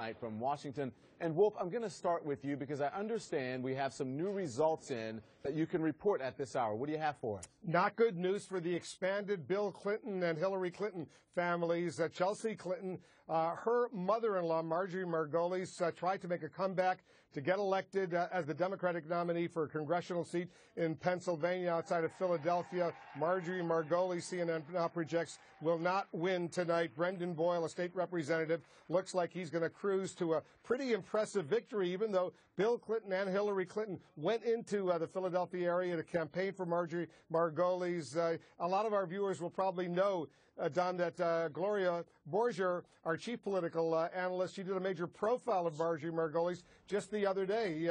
tonight from Washington. And Wolf, I'm going to start with you because I understand we have some new results in that you can report at this hour. What do you have for us? Not good news for the expanded Bill Clinton and Hillary Clinton families. Chelsea Clinton, her mother-in-law, Marjorie Margolis, tried to make a comeback to get elected as the Democratic nominee for a congressional seat in Pennsylvania outside of Philadelphia. Marjorie Margolis, CNN now projects, will not win tonight. Brendan Boyle, a state representative, looks like he's going to cruise to a pretty impressive victory, even though Bill Clinton and Hillary Clinton went into the Philadelphia area to campaign for Marjorie Margolis. A lot of our viewers will probably know, Don, that Gloria Borger, our chief political analyst, she did a major profile of Marjorie Margolis just the other day.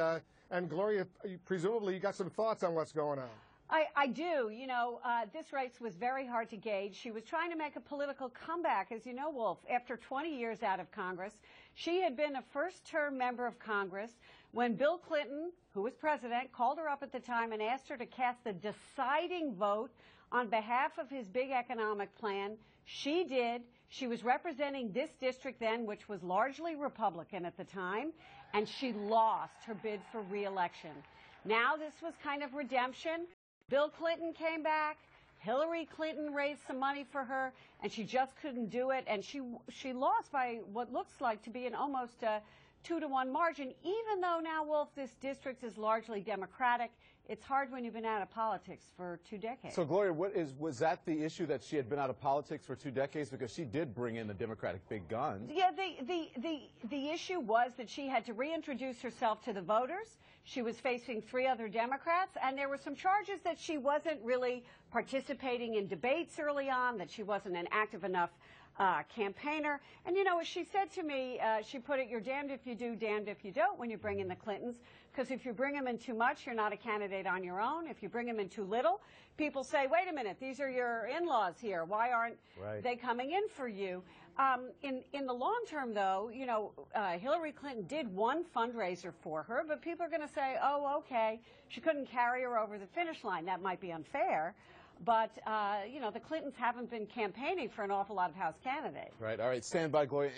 And Gloria, presumably you got some thoughts on what's going on. I do. You know, this race was very hard to gauge. She was trying to make a political comeback, as you know, Wolf. After 20 years out of Congress, she had been a first-term member of Congress when Bill Clinton, who was president, called her up at the time and asked her to cast the deciding vote on behalf of his big economic plan. She did. She was representing this district then, which was largely Republican at the time, and she lost her bid for re-election. Now this was kind of redemption. Bill Clinton came back, Hillary Clinton raised some money for her, and she just couldn't do it, and she lost by what looks like to be an almost 2-to-1 margin, even though now, Wolf, this district is largely Democratic. It's hard when you've been out of politics for 2 decades. So, Gloria, was that the issue, that she had been out of politics for 2 decades? Because she did bring in the Democratic big guns. Yeah, the issue was that she had to reintroduce herself to the voters. She was facing 3 other Democrats, and there were some charges that she wasn't really participating in debates early on, that she wasn't an active enough campaigner. And, you know, as she said to me, she put it, you're damned if you do, damned if you don't when you bring in the Clintons, because if you bring them in too much, you're not a candidate on your own. If you bring them in too little, people say, wait a minute, these are your in-laws here. Why aren't they coming in for you? In the long term, though, you know, Hillary Clinton did one fundraiser for her, but people are going to say, oh, okay, she couldn't carry her over the finish line. That might be unfair. But, you know, the Clintons haven't been campaigning for an awful lot of House candidates. Right. All right. Stand by, Gloria.